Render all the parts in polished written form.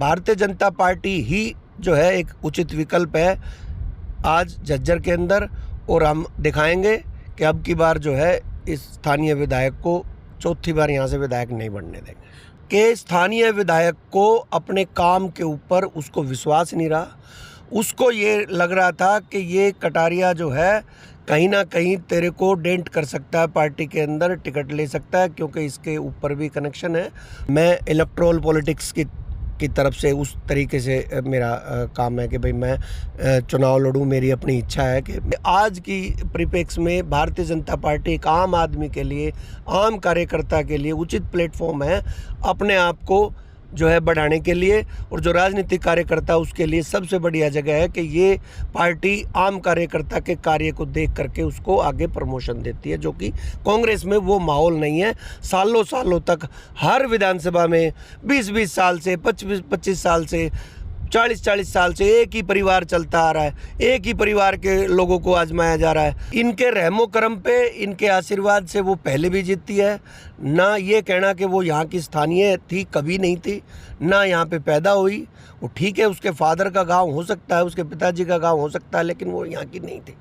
Bharatiya Janata party ही जो है एक उचित विकल्प है आज झज्जर के अंदर। और हम दिखाएंगे कि अब की बार जो है इस स्थानीय विधायक को चौथी बार यहाँ से विधायक नहीं बनने देंगे। कि स्थानीय विधायक को अपने काम के ऊपर उसको विश्वास नहीं रहा। उसको ये लग रहा था कि ये कटारिया जो है कहीं ना कहीं तेरे को डेंट कर सकता है, पार्टी के अंदर टिकट ले सकता है, क्योंकि इसके ऊपर भी कनेक्शन है। मैं इलेक्ट्रोल पॉलिटिक्स की तरफ से उस तरीके से मेरा काम है कि भाई मैं चुनाव लड़ूं, मेरी अपनी इच्छा है कि आज की परिप्रेक्ष्य में भारतीय जनता पार्टी एक आम आदमी के लिए, आम कार्यकर्ता के लिए उचित प्लेटफॉर्म है अपने आप को जो है बढ़ाने के लिए। और जो राजनीतिक कार्यकर्ता उसके लिए सबसे बढ़िया जगह है कि ये पार्टी आम कार्यकर्ता के कार्य को देख करके उसको आगे प्रमोशन देती है, जो कि कांग्रेस में वो माहौल नहीं है। सालों सालों तक हर विधानसभा में 20-20 साल से, 25-25 साल से, 40-40 साल से एक ही परिवार चलता आ रहा है, एक ही परिवार के लोगों को आजमाया जा रहा है। इनके रहमो करम पे, इनके आशीर्वाद से वो पहले भी जीतती है। ना ये कहना कि वो यहाँ की स्थानीय थी, कभी नहीं थी, ना यहाँ पे पैदा हुई। वो ठीक है, उसके फादर का गांव हो सकता है, उसके पिताजी का गांव हो सकता है, लेकिन वो यहाँ की नहीं थी।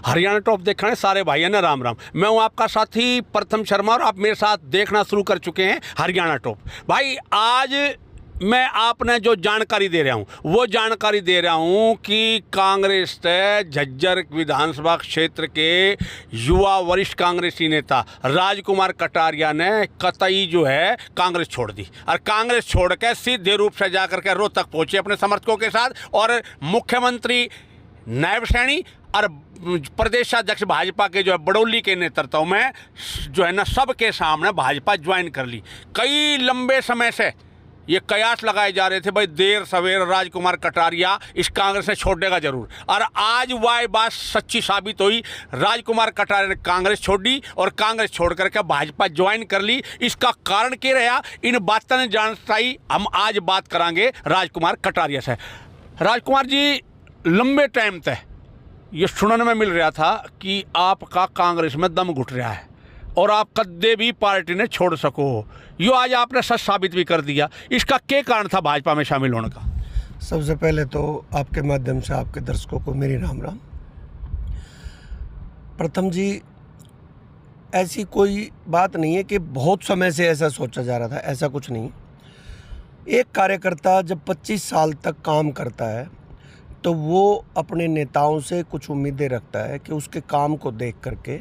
हरियाणा टॉप देख रहे हैं सारे भाई, है ना। राम राम, मैं हूं आपका साथी प्रथम शर्मा और आप मेरे साथ देखना शुरू कर चुके हैं हरियाणा टॉप। भाई आज मैं आपने जो जानकारी दे रहा हूं वो जानकारी दे रहा हूं कि कांग्रेस ने झज्जर विधानसभा क्षेत्र के युवा वरिष्ठ कांग्रेसी नेता राजकुमार कटारिया ने कतई जो है कांग्रेस छोड़ दी और कांग्रेस छोड़ के सीधे रूप से जाकर के रोहतक पहुंचे अपने समर्थकों के साथ और मुख्यमंत्री नायब सैनी और प्रदेशाध्यक्ष भाजपा के जो है बड़ौली के नेतृत्व में जो है ना सबके सामने भाजपा ज्वाइन कर ली। कई लंबे समय से ये कयास लगाए जा रहे थे भाई देर सवेर राजकुमार कटारिया इस कांग्रेस ने छोड़ेगा जरूर, और आज वह बात सच्ची साबित हुई। राजकुमार कटारिया ने कांग्रेस छोड़ दी और कांग्रेस छोड़ करके भाजपा ज्वाइन कर ली। इसका कारण क्या रहा, इन बातों ने जानकारी हम आज बात करांगे राजकुमार कटारिया से। राजकुमार जी, लंबे टाइम तक ये सुनने में मिल रहा था कि आपका कांग्रेस में दम घुट रहा है और आप कद्दे भी पार्टी ने छोड़ सको, यो आज आपने सच साबित भी कर दिया। इसका क्या कारण था भाजपा में शामिल होने का? सबसे पहले तो आपके माध्यम से आपके दर्शकों को मेरी राम राम। प्रथम जी, ऐसी कोई बात नहीं है कि बहुत समय से ऐसा सोचा जा रहा था, ऐसा कुछ नहीं। एक कार्यकर्ता जब 25 साल तक काम करता है तो वो अपने नेताओं से कुछ उम्मीदें रखता है कि उसके काम को देख करके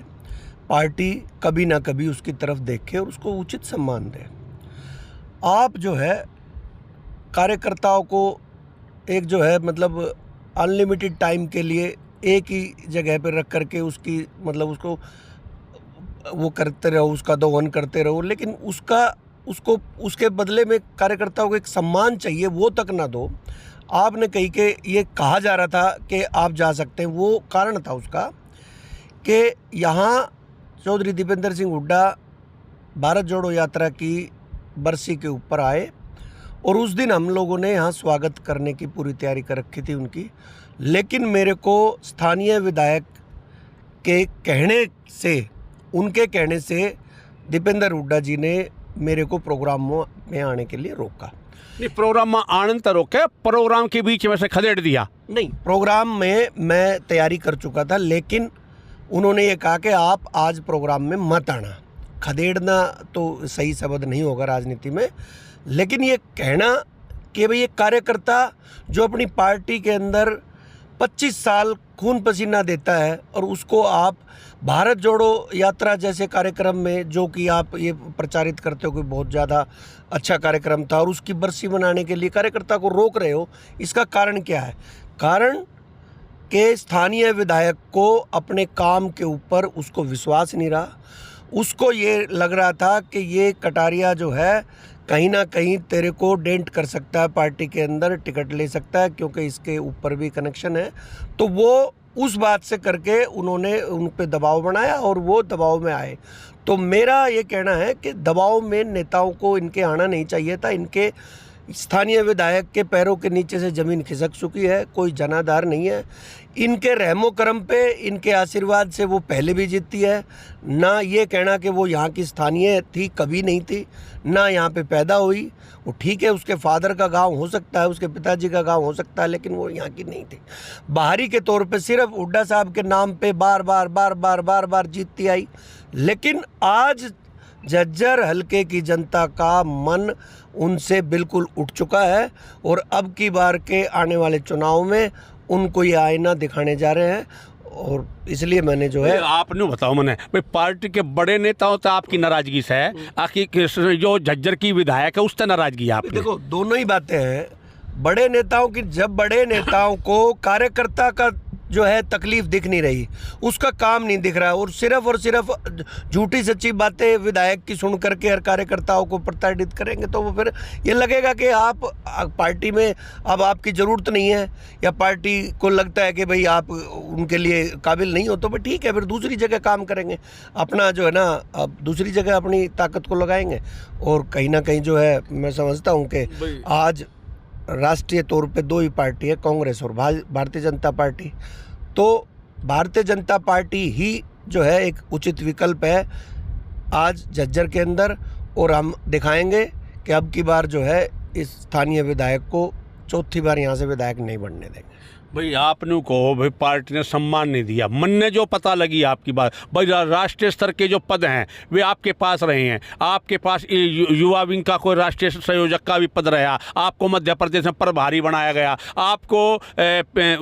पार्टी कभी ना कभी उसकी तरफ देखे और उसको उचित सम्मान दे। आप जो है कार्यकर्ताओं को एक जो है मतलब अनलिमिटेड टाइम के लिए एक ही जगह पर रख करके उसकी मतलब उसको वो करते रहो, उसका दोहन करते रहो, लेकिन उसको उसके बदले में कार्यकर्ताओं को एक सम्मान चाहिए, वो तक ना दो। आपने कही कि ये कहा जा रहा था कि आप जा सकते हैं, वो कारण था उसका कि यहाँ चौधरी दीपेंद्र सिंह हुड्डा भारत जोड़ो यात्रा की बरसी के ऊपर आए और उस दिन हम लोगों ने यहाँ स्वागत करने की पूरी तैयारी कर रखी थी उनकी। लेकिन मेरे को स्थानीय विधायक के कहने से, उनके कहने से दीपेंद्र हुड्डा जी ने मेरे को प्रोग्राम में आने के लिए रोका। नहीं, प्रोग्राम में आनंद तो रोके, प्रोग्राम के बीच में से खदेड़ दिया? नहीं, प्रोग्राम में मैं तैयारी कर चुका था, लेकिन उन्होंने ये कहा कि आप आज प्रोग्राम में मत आना। खदेड़ना तो सही शब्द नहीं होगा राजनीति में, लेकिन ये कहना कि भाई ये कार्यकर्ता जो अपनी पार्टी के अंदर 25 साल खून पसीना देता है और उसको आप भारत जोड़ो यात्रा जैसे कार्यक्रम में, जो कि आप ये प्रचारित करते हो कि बहुत ज़्यादा अच्छा कार्यक्रम था, और उसकी बरसी मनाने के लिए कार्यकर्ता को रोक रहे हो, इसका कारण क्या है? कारण कि स्थानीय विधायक को अपने काम के ऊपर उसको विश्वास नहीं रहा। उसको ये लग रहा था कि ये कटारिया जो है कहीं ना कहीं तेरे को डेंट कर सकता है, पार्टी के अंदर टिकट ले सकता है, क्योंकि इसके ऊपर भी कनेक्शन है। तो वो उस बात से करके उन्होंने उन पे दबाव बनाया और वो दबाव में आए। तो मेरा ये कहना है कि दबाव में नेताओं को इनके आना नहीं चाहिए था। इनके स्थानीय विधायक के पैरों के नीचे से ज़मीन खिसक चुकी है, कोई जनाधार नहीं है। इनके रहमो करम पे, इनके आशीर्वाद से वो पहले भी जीतती है। ना ये कहना कि वो यहाँ की स्थानीय थी, कभी नहीं थी, ना यहाँ पे पैदा हुई। वो ठीक है, उसके फादर का गांव हो सकता है, उसके पिताजी का गांव हो सकता है, लेकिन वो यहाँ की नहीं थी। बाहरी के तौर पे सिर्फ हुड्डा साहब के नाम पे बार बार जीतती आई। लेकिन आज झज्जर हलके की जनता का मन उनसे बिल्कुल उठ चुका है और अब की बार के आने वाले चुनाव में उनको ये आईना दिखाने जा रहे हैं। और इसलिए मैंने जो है, आपने बताओ मैंने भाई, पार्टी के बड़े नेताओं से आपकी नाराजगी से है, आखिर जो झज्जर की विधायक है उससे नाराजगी है आपने? देखो, दोनों ही बातें हैं। बड़े नेताओं की, जब बड़े नेताओं को कार्यकर्ता का जो है तकलीफ दिख नहीं रही, उसका काम नहीं दिख रहा और सिर्फ झूठी सच्ची बातें विधायक की सुन करके हर कार्यकर्ताओं को प्रताड़ित करेंगे, तो वो फिर ये लगेगा कि आप पार्टी में अब आपकी ज़रूरत नहीं है, या पार्टी को लगता है कि भाई आप उनके लिए काबिल नहीं हो, तो भाई ठीक है, फिर दूसरी जगह काम करेंगे, अपना जो है ना, अब दूसरी जगह अपनी ताकत को लगाएंगे। और कहीं ना कहीं जो है, मैं समझता हूँ कि आज राष्ट्रीय तौर पे दो ही पार्टी है, कांग्रेस और भारतीय जनता पार्टी। तो भारतीय जनता पार्टी ही जो है एक उचित विकल्प है आज झज्जर के अंदर, और हम दिखाएंगे कि अब की बार जो है इस स्थानीय विधायक को चौथी बार यहाँ से विधायक नहीं बनने देंगे। भाई आपने कहो भाई पार्टी ने सम्मान नहीं दिया, मन ने जो पता लगी आपकी बात, भाई राष्ट्रीय स्तर के जो पद हैं वे आपके पास रहे हैं, आपके पास युवा विंग का कोई राष्ट्रीय संयोजक का भी पद रहा, आपको मध्य प्रदेश में प्रभारी बनाया गया, आपको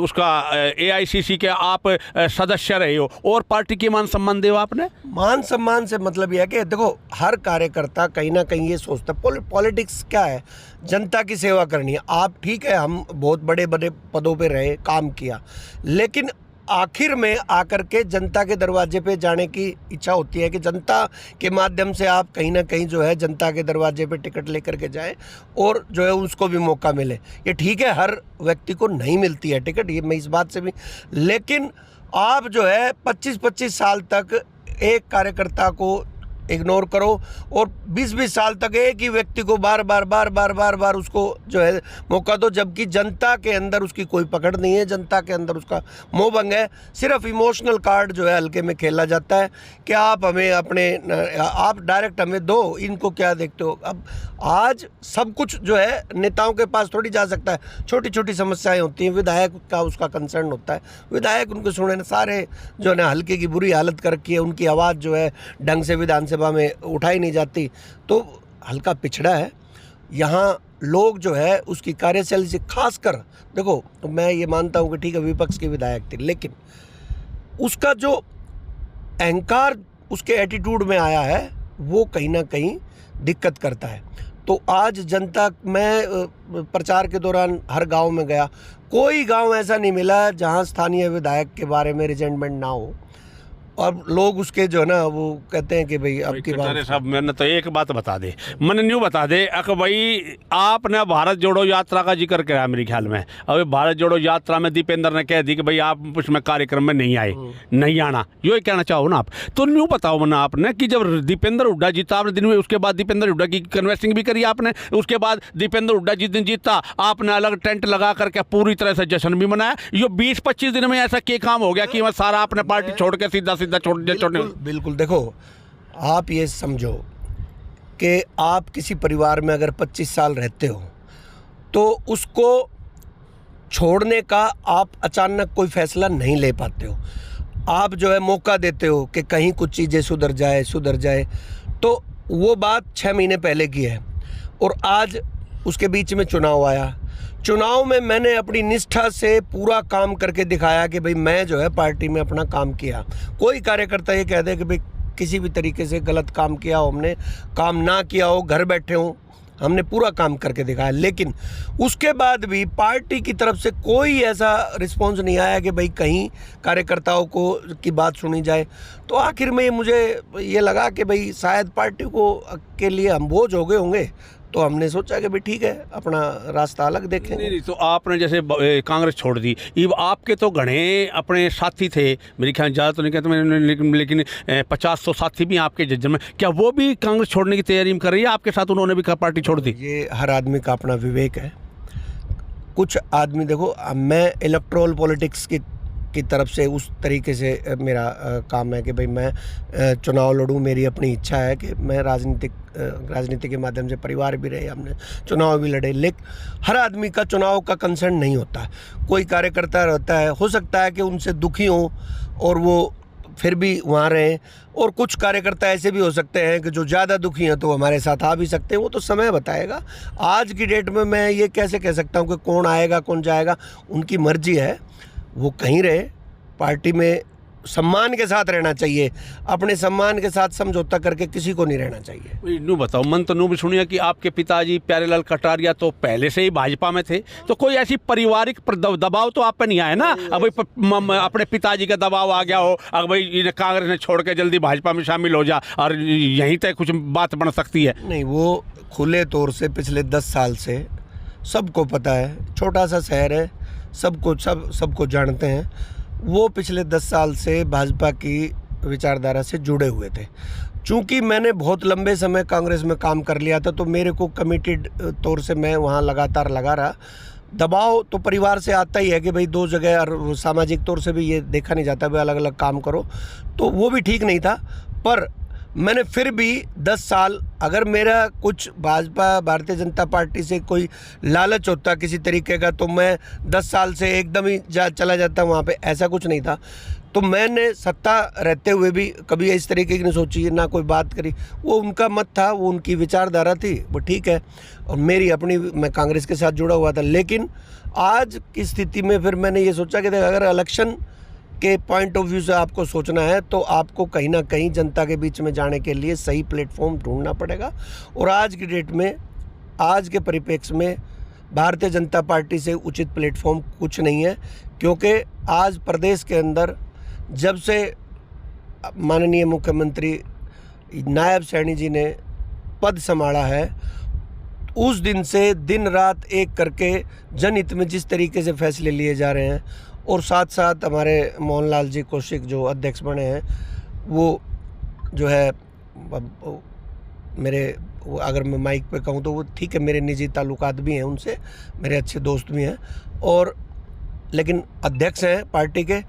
उसका AICC के आप सदस्य रहे हो, और पार्टी की मान सम्मान दे आपने? मान सम्मान से मतलब यह है कि देखो, हर कार्यकर्ता कहीं ना कहीं ये सोचता है, पॉलिटिक्स क्या है, जनता की सेवा करनी है। आप ठीक है, हम बहुत बड़े बड़े पदों पे रहे, काम किया, लेकिन आखिर में आकर के जनता के दरवाजे पे जाने की इच्छा होती है कि जनता के माध्यम से आप कहीं ना कहीं जो है जनता के दरवाजे पे टिकट लेकर के जाएं और जो है उसको भी मौका मिले। ये ठीक है, हर व्यक्ति को नहीं मिलती है टिकट, ये मैं इस बात से भी, लेकिन आप जो है 25-25 साल तक एक कार्यकर्ता को इग्नोर करो और 20-20 साल तक एक ही व्यक्ति को बार बार उसको जो है मौका दो, जबकि जनता के अंदर उसकी कोई पकड़ नहीं है, जनता के अंदर उसका मोह भंग है। सिर्फ इमोशनल कार्ड जो है हल्के में खेला जाता है कि आप हमें आप डायरेक्ट हमें दो, इनको क्या देखते हो। अब आज सब कुछ जो है नेताओं के पास थोड़ी जा सकता है, छोटी छोटी समस्याएं होती हैं, विधायक का उसका कंसर्न होता है, विधायक उनको सुने, सारे जो है ना हल्के की बुरी हालत कर रखी है, उनकी आवाज़ जो है ढंग से विधानसभा में उठाई नहीं जाती, तो हल्का पिछड़ा है। यहाँ लोग जो है उसकी कार्यशैली से, खासकर देखो, तो मैं ये मानता हूँ कि ठीक है विपक्ष के विधायक थे, लेकिन उसका जो अहंकार उसके एटीट्यूड में आया है वो कहीं ना कहीं दिक्कत करता है। तो आज जनता, मैं प्रचार के दौरान हर गांव में गया, कोई गांव ऐसा नहीं मिला जहां स्थानीय विधायक के बारे में रिजेंटमेंट ना हो, और लोग उसके जो है ना वो कहते हैं कि भाई अब की बात साहब, मैंने तो एक बात बता दे, मैंने न्यू बता दे अक भाई, आपने भारत जोड़ो यात्रा का जिक्र किया मेरे ख्याल में। अब भारत जोड़ो यात्रा में दीपेंद्र ने कह दी कि भाई आप उसमें कार्यक्रम में नहीं आए, नहीं आना, यो ही कहना चाहो ना आप। तो न्यू बताओ मैंने आपने कि जब दीपेंद्र हुड्डा जीता आपने दिन में, उसके बाद दीपेंद्र हुड्डा की कन्वेंसिंग भी करी आपने, उसके बाद दीपेंद्र हुड्डा जिस दिन जीता आपने अलग टेंट लगा करके पूरी तरह से जश्न भी मनाया। यो 20-25 दिन में ऐसा क्या काम हो गया कि मैं सारा अपने पार्टी छोड़ के सीधा बिल्कुल देखो, आप ये समझो कि आप किसी परिवार में अगर 25 साल रहते हो तो उसको छोड़ने का आप अचानक कोई फैसला नहीं ले पाते हो, आप जो है मौका देते हो कि कहीं कुछ चीज़ें सुधर जाए। तो वो बात 6 महीने पहले की है और आज उसके बीच में चुनाव आया। चुनाव में मैंने अपनी निष्ठा से पूरा काम करके दिखाया कि भाई मैं जो है पार्टी में अपना काम किया। कोई कार्यकर्ता ये कह दे कि भाई किसी भी तरीके से गलत काम किया हो, हमने काम ना किया हो, घर बैठे हो, हमने पूरा काम करके दिखाया। लेकिन उसके बाद भी पार्टी की तरफ से कोई ऐसा रिस्पॉन्स नहीं आया कि भाई कहीं कार्यकर्ताओं को की बात सुनी जाए। तो आखिर में मुझे ये लगा कि भाई शायद पार्टी को के लिए हम बोझ हो गए होंगे, तो हमने सोचा कि भाई ठीक है, अपना रास्ता अलग देखेंगे। नहीं, तो आपने जैसे कांग्रेस छोड़ दी, अब आपके तो घने अपने साथी थे, मेरे ख्याल ज़्यादा तो नहीं कहता मैंने, लेकिन 50-100 साथी भी आपके जज्जर में, क्या वो भी कांग्रेस छोड़ने की तैयारी कर रही है आपके साथ? उन्होंने भी पार्टी छोड़ दी? ये हर आदमी का अपना विवेक है। कुछ आदमी देखो, मैं इलेक्ट्रोल पॉलिटिक्स की तरफ से उस तरीके से मेरा काम है कि भाई मैं चुनाव लड़ूं, मेरी अपनी इच्छा है कि मैं राजनीति के माध्यम से, परिवार भी रहे, हमने चुनाव भी लड़े, लेकिन हर आदमी का चुनाव का कंसर्न नहीं होता है। कोई कार्यकर्ता रहता है, हो सकता है कि उनसे दुखी हों और वो फिर भी वहाँ रहें, और कुछ कार्यकर्ता ऐसे भी हो सकते हैं कि जो ज़्यादा दुखी हैं तो हमारे साथ आ भी सकते हैं। वो तो समय बताएगा। आज की डेट में मैं ये कैसे कह सकता हूँ कि कौन आएगा कौन जाएगा, उनकी मर्जी है, वो कहीं रहे। पार्टी में सम्मान के साथ रहना चाहिए, अपने सम्मान के साथ समझौता करके किसी को नहीं रहना चाहिए। नू बताओ, मन तो नू भी सुनिए कि आपके पिताजी प्यारेलाल कटारिया तो पहले से ही भाजपा में थे, तो कोई ऐसी पारिवारिक दबाव तो आप पे नहीं आया ना? अब अपने पिताजी का दबाव आ गया हो, अगर भाई कांग्रेस ने छोड़ के जल्दी भाजपा में शामिल हो जा और यहीं तक कुछ बात बन सकती है? नहीं, वो खुले तौर से पिछले 10 साल से सबको पता है, छोटा सा शहर है, सबको जानते हैं। वो पिछले 10 साल से भाजपा की विचारधारा से जुड़े हुए थे। चूँकि मैंने बहुत लंबे समय कांग्रेस में काम कर लिया था, तो मेरे को कमिटेड तौर से मैं वहाँ लगातार लगा रहा। दबाव तो परिवार से आता ही है कि भाई 2 जगह, और सामाजिक तौर से भी ये देखा नहीं जाता भाई अलग अलग काम करो, तो वो भी ठीक नहीं था। पर मैंने फिर भी 10 साल, अगर मेरा कुछ भाजपा भारतीय जनता पार्टी से कोई लालच होता किसी तरीके का, तो मैं 10 साल से एकदम ही चला जाता वहाँ पे, ऐसा कुछ नहीं था। तो मैंने सत्ता रहते हुए भी कभी इस तरीके की नहीं सोची, ना कोई बात करी। वो उनका मत था, वो उनकी विचारधारा थी, वो ठीक है, और मेरी अपनी, मैं कांग्रेस के साथ जुड़ा हुआ था। लेकिन आज की स्थिति में फिर मैंने ये सोचा कि अगर इलेक्शन के पॉइंट ऑफ व्यू से आपको सोचना है तो आपको कहीं ना कहीं जनता के बीच में जाने के लिए सही प्लेटफॉर्म ढूंढना पड़ेगा। और आज की डेट में, आज के परिप्रेक्ष्य में भारतीय जनता पार्टी से उचित प्लेटफॉर्म कुछ नहीं है, क्योंकि आज प्रदेश के अंदर जब से माननीय मुख्यमंत्री नायब सैनी जी ने पद संभाला है, उस दिन से दिन रात एक करके जनहित में जिस तरीके से फैसले लिए जा रहे हैं, और साथ साथ हमारे मोहनलाल जी कौशिक जो अध्यक्ष बने हैं, वो जो है मेरे, अगर मैं माइक पे कहूँ तो वो ठीक है, मेरे निजी ताल्लुकात भी हैं उनसे, मेरे अच्छे दोस्त भी हैं, और लेकिन अध्यक्ष हैं पार्टी के,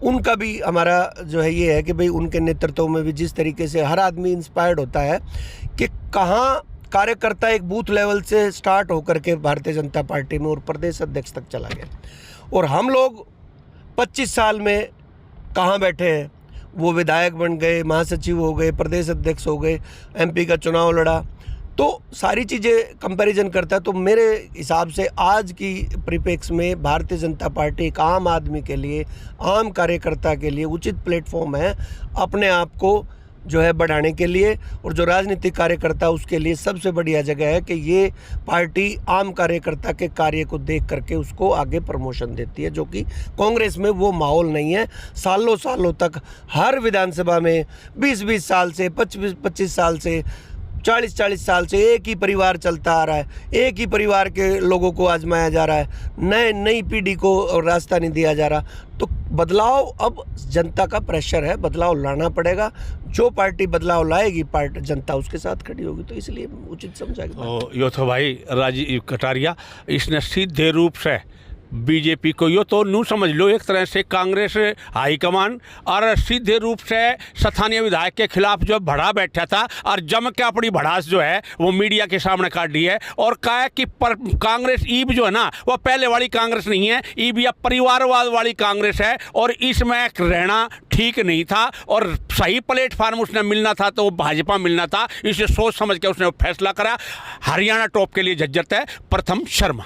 उनका भी हमारा जो है ये है कि भाई उनके नेतृत्व में भी जिस तरीके से हर आदमी इंस्पायर्ड होता है कि कहाँ कार्यकर्ता एक बूथ लेवल से स्टार्ट होकर के भारतीय जनता पार्टी में और प्रदेश अध्यक्ष तक चला गया, और हम लोग 25 साल में कहाँ बैठे हैं। वो विधायक बन गए, महासचिव हो गए, प्रदेश अध्यक्ष हो गए, एमपी का चुनाव लड़ा, तो सारी चीज़ें कंपैरिजन करता है। तो मेरे हिसाब से आज की परिप्रेक्ष्य में भारतीय जनता पार्टी एक आम आदमी के लिए, आम कार्यकर्ता के लिए उचित प्लेटफॉर्म है अपने आप को जो है बढ़ाने के लिए, और जो राजनीतिक कार्यकर्ता उसके लिए सबसे बढ़िया जगह है कि ये पार्टी आम कार्यकर्ता के कार्य को देख करके उसको आगे प्रमोशन देती है, जो कि कांग्रेस में वो माहौल नहीं है। सालों सालों तक हर विधानसभा में 20-20 साल से, 25-25 साल से, 40-40 साल से एक ही परिवार चलता आ रहा है, एक ही परिवार के लोगों को आजमाया जा रहा है, नई पीढ़ी को रास्ता नहीं दिया जा रहा। तो बदलाव, अब जनता का प्रेशर है, बदलाव लाना पड़ेगा। जो पार्टी बदलाव लाएगी, पार्टी जनता उसके साथ खड़ी होगी, तो इसलिए उचित समझा कि यो तो भाई राजीव कटारिया, इसने सीधे रूप से बीजेपी को यो तो नू समझ लो एक तरह से कांग्रेस हाईकमान और सीधे रूप से स्थानीय विधायक के खिलाफ जो भड़ा बैठा था और जम के अपनी भड़ास जो है वो मीडिया के सामने काट दी है और कहा कि कांग्रेस ईब जो है ना वो पहले वाली कांग्रेस नहीं है, ईब या परिवारवाद वाली कांग्रेस है और इसमें रहना ठीक नहीं था और सही प्लेटफार्म उसने मिलना था तो वो भाजपा मिलना था। इसे सोच समझ के उसने फैसला करा। हरियाणा टॉप के लिए झज्जर है प्रथम शर्मा।